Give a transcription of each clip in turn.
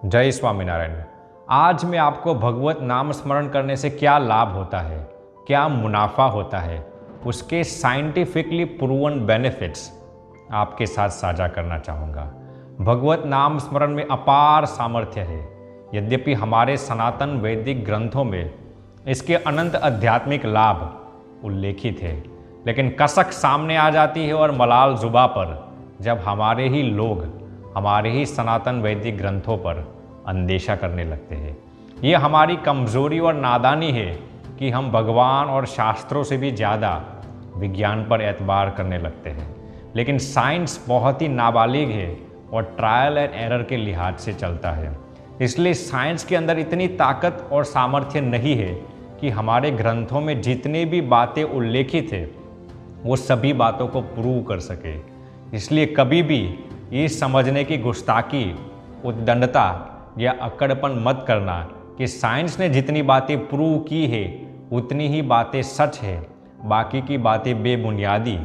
जय स्वामीनारायण। आज मैं आपको भगवत नाम स्मरण करने से क्या लाभ होता है, क्या मुनाफा होता है, उसके साइंटिफिकली प्रूवन बेनिफिट्स आपके साथ साझा करना चाहूँगा। भगवत नाम स्मरण में अपार सामर्थ्य है। यद्यपि हमारे सनातन वैदिक ग्रंथों में इसके अनंत आध्यात्मिक लाभ उल्लेखित है, लेकिन कसक सामने आ जाती है और मलाल जुबा पर जब हमारे ही लोग हमारे ही सनातन वैदिक ग्रंथों पर अंदेशा करने लगते हैं। ये हमारी कमज़ोरी और नादानी है कि हम भगवान और शास्त्रों से भी ज़्यादा विज्ञान पर एतबार करने लगते हैं। लेकिन साइंस बहुत ही नाबालिग है और ट्रायल एंड एरर के लिहाज से चलता है। इसलिए साइंस के अंदर इतनी ताकत और सामर्थ्य नहीं है कि हमारे ग्रंथों में जितनी भी बातें उल्लेखित है वो सभी बातों को प्रूव कर सके। इसलिए कभी भी ये समझने की गुस्ताखी, उद्दंडता या अक्कड़पन मत करना कि साइंस ने जितनी बातें प्रूव की है उतनी ही बातें सच है, बाकी की बातें बेबुनियादी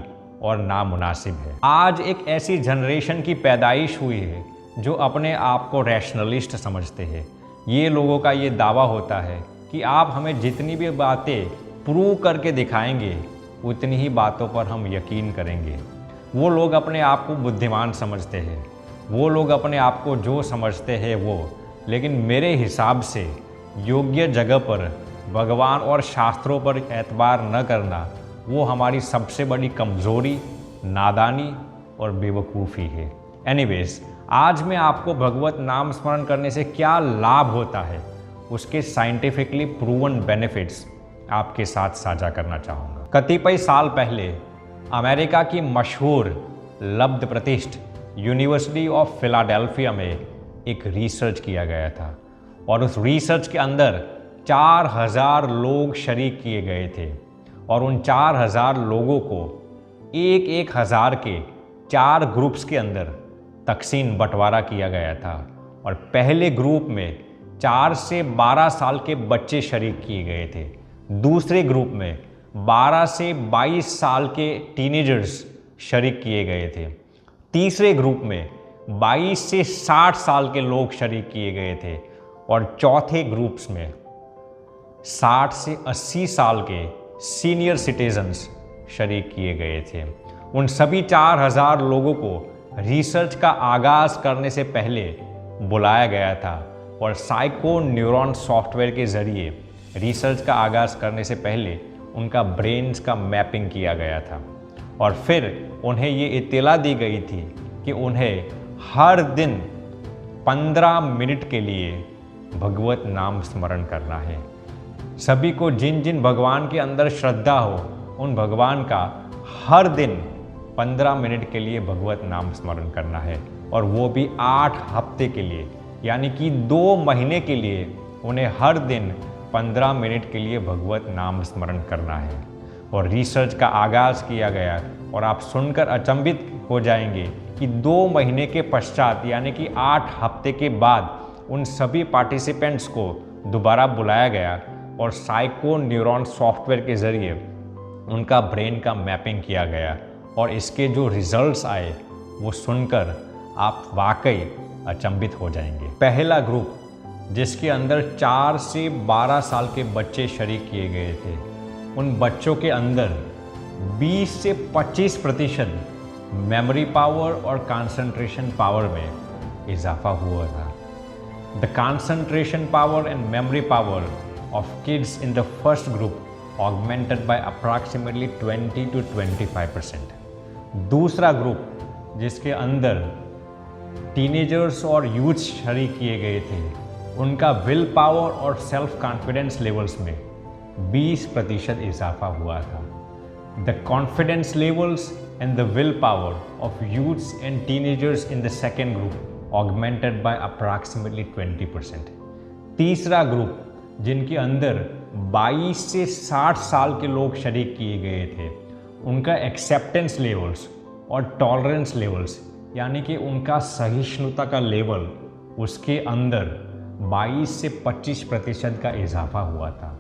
और नामुनासिब है। आज एक ऐसी जनरेशन की पैदाइश हुई है जो अपने आप को रैशनलिस्ट समझते हैं। ये लोगों का ये दावा होता है कि आप हमें जितनी भी बातें प्रूव करके दिखाएंगे उतनी ही बातों पर हम यकीन करेंगे। वो लोग अपने आप को बुद्धिमान समझते हैं, वो लोग अपने आप को जो समझते हैं वो। लेकिन मेरे हिसाब से योग्य जगह पर भगवान और शास्त्रों पर एतबार न करना वो हमारी सबसे बड़ी कमज़ोरी, नादानी और बेवकूफ़ी है। एनीवेज, आज मैं आपको भगवत नाम स्मरण करने से क्या लाभ होता है उसके साइंटिफिकली प्रूवन बेनिफिट्स आपके साथ साझा करना चाहूँगा। कतिपय साल पहले अमेरिका की मशहूर लब्ध प्रतिष्ठ यूनिवर्सिटी ऑफ फिलाडेल्फिया में एक रिसर्च किया गया था और उस रिसर्च के अंदर 4000 लोग शरीक किए गए थे और उन 4000 लोगों को एक हज़ार के 4 ग्रुप्स के अंदर तकसीम बंटवारा किया गया था। और पहले ग्रुप में 4 से 12 साल के बच्चे शरीक किए गए थे, दूसरे ग्रुप में 12 से 22 साल के टीनेजर्स शरीक किए गए थे, तीसरे ग्रुप में 22 से 60 साल के लोग शरीक किए गए थे और चौथे ग्रुप्स में 60 से 80 साल के सीनियर सिटीजन्स शरीक किए गए थे। उन सभी 4000 लोगों को रिसर्च का आगाज़ करने से पहले बुलाया गया था और साइको न्यूरॉन सॉफ्टवेयर के ज़रिए रिसर्च का आगाज़ करने से पहले उनका ब्रेन्स का मैपिंग किया गया था और फिर उन्हें ये इत्तला दी गई थी कि उन्हें हर दिन 15 मिनट के लिए भगवत नाम स्मरण करना है। सभी को जिन जिन भगवान के अंदर श्रद्धा हो उन भगवान का हर दिन 15 मिनट के लिए भगवत नाम स्मरण करना है और वो भी 8 हफ्ते के लिए, यानी कि 2 महीने के लिए उन्हें हर दिन 15 मिनट के लिए भगवत नाम स्मरण करना है। और रिसर्च का आगाज़ किया गया और आप सुनकर अचंभित हो जाएंगे कि 2 महीने के पश्चात यानी कि 8 हफ्ते के बाद उन सभी पार्टिसिपेंट्स को दोबारा बुलाया गया और साइको न्यूरॉन सॉफ्टवेयर के ज़रिए उनका ब्रेन का मैपिंग किया गया और इसके जो रिजल्ट्स आए वो सुनकर आप वाकई अचंभित हो जाएंगे। पहला ग्रुप जिसके अंदर 4 से 12 साल के बच्चे शरीक किए गए थे, उन बच्चों के अंदर 20 से 25% मेमोरी पावर और कंसंट्रेशन पावर में इजाफा हुआ था। The concentration power and memory power of kids in the first group augmented by approximately 20 to 25%। दूसरा ग्रुप जिसके अंदर टीनेजर्स और यूथ शरीक किए गए थे, उनका विल पावर और सेल्फ कॉन्फिडेंस लेवल्स में 20% इजाफा हुआ था। The confidence levels and the will power of youths and teenagers in the second group augmented by approximately 20%। तीसरा ग्रुप जिनके अंदर 22 से 60 साल के लोग शरीक किए गए थे, उनका एक्सेप्टेंस लेवल्स और टॉलरेंस लेवल्स यानी कि उनका सहिष्णुता का लेवल उसके अंदर 22 से 25% का इजाफा हुआ था।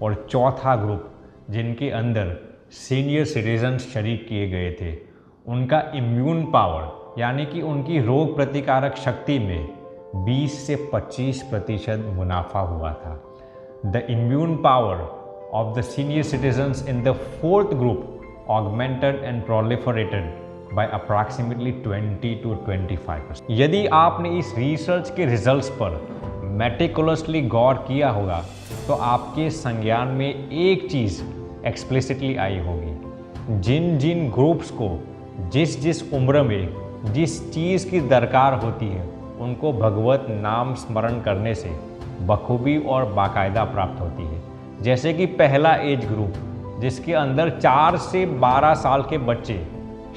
और चौथा ग्रुप जिनके अंदर सीनियर सिटीजन्स शरीक किए गए थे, उनका इम्यून पावर यानी कि उनकी रोग प्रतिकारक शक्ति में 20 से 25% मुनाफा हुआ था। The immune power of the senior citizens in the fourth group augmented and proliferated by approximately 20 to 25%। यदि आपने इस रिसर्च के रिजल्ट्स पर मेटिकुलसली गौर किया होगा तो आपके संज्ञान में एक चीज़ एक्सप्लिसिटली आई होगी। जिन जिन ग्रुप्स को जिस जिस उम्र में जिस चीज़ की दरकार होती है उनको भगवत नाम स्मरण करने से बखूबी और बाकायदा प्राप्त होती है। जैसे कि पहला एज ग्रुप जिसके अंदर 4 से 12 साल के बच्चे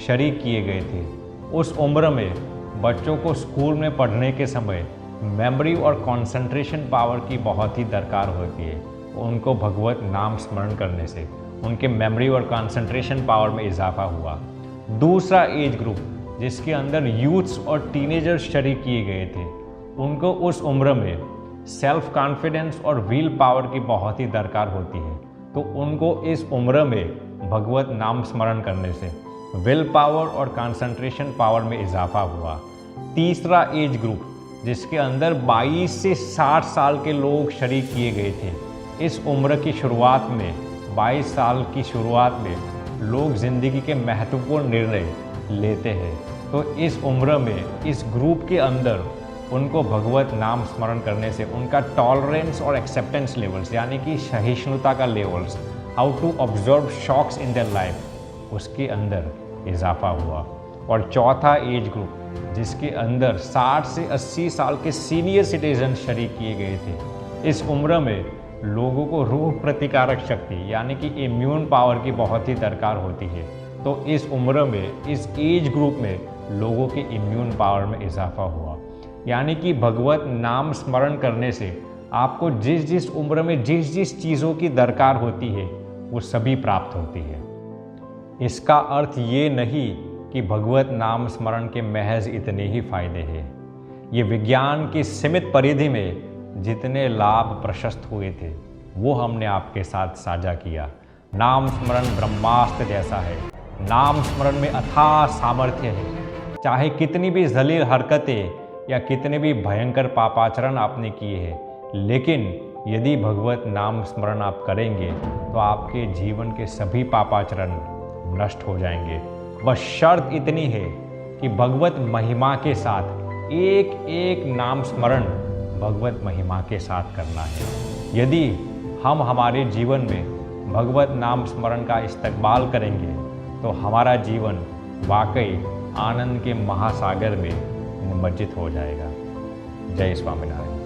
शरीक किए गए थे, उस उम्र में बच्चों को स्कूल में पढ़ने के समय मेमोरी और कंसंट्रेशन पावर की बहुत ही दरकार होती है। उनको भगवत नाम स्मरण करने से उनके मेमोरी और कंसंट्रेशन पावर में इजाफा हुआ। दूसरा एज ग्रुप जिसके अंदर यूथ्स और टीनेजर्स शरीक किए गए थे, उनको उस उम्र में सेल्फ कॉन्फिडेंस और व्हील पावर की बहुत ही दरकार होती है, तो उनको इस उम्र में भगवत नाम स्मरण करने से विल पावर और कंसंट्रेशन पावर में इजाफा हुआ। तीसरा एज ग्रुप जिसके अंदर 22 से 60 साल के लोग शरीक किए गए थे, इस उम्र की शुरुआत में 22 साल की शुरुआत में लोग ज़िंदगी के महत्वपूर्ण निर्णय लेते हैं, तो इस उम्र में इस ग्रुप के अंदर उनको भगवत नाम स्मरण करने से उनका टॉलरेंस और एक्सेप्टेंस लेवल्स यानी कि सहिष्णुता का levels, how to observe shocks in their life, उसके अंदर इजाफा हुआ। और चौथा एज ग्रुप जिसके अंदर 60 से 80 साल के सीनियर सिटीजन शरीक किए गए थे, इस उम्र में लोगों को रोग प्रतिकारक शक्ति यानी कि इम्यून पावर की बहुत ही दरकार होती है, तो इस उम्र में इस एज ग्रुप में लोगों के इम्यून पावर में इजाफा हुआ। यानी कि भगवत नाम स्मरण करने से आपको जिस जिस उम्र में जिस जिस चीज़ों की दरकार होती है वो सभी प्राप्त होती है। इसका अर्थ ये नहीं कि भगवत नाम स्मरण के महज इतने ही फायदे हैं। ये विज्ञान की सीमित परिधि में जितने लाभ प्रशस्त हुए थे वो हमने आपके साथ साझा किया। नाम स्मरण ब्रह्मास्त्र जैसा है। नाम स्मरण में अथाह सामर्थ्य है। चाहे कितनी भी जलील हरकतें या कितने भी भयंकर पापाचरण आपने किए हैं, लेकिन यदि भगवत नाम स्मरण आप करेंगे तो आपके जीवन के सभी पापाचरण नष्ट हो जाएंगे। बस शर्त इतनी है कि भगवत महिमा के साथ एक एक नाम स्मरण भगवत महिमा के साथ करना है। यदि हम हमारे जीवन में भगवत नाम स्मरण का इस्तकबाल करेंगे तो हमारा जीवन वाकई आनंद के महासागर में निमज्जित हो जाएगा। जय स्वामीनारायण।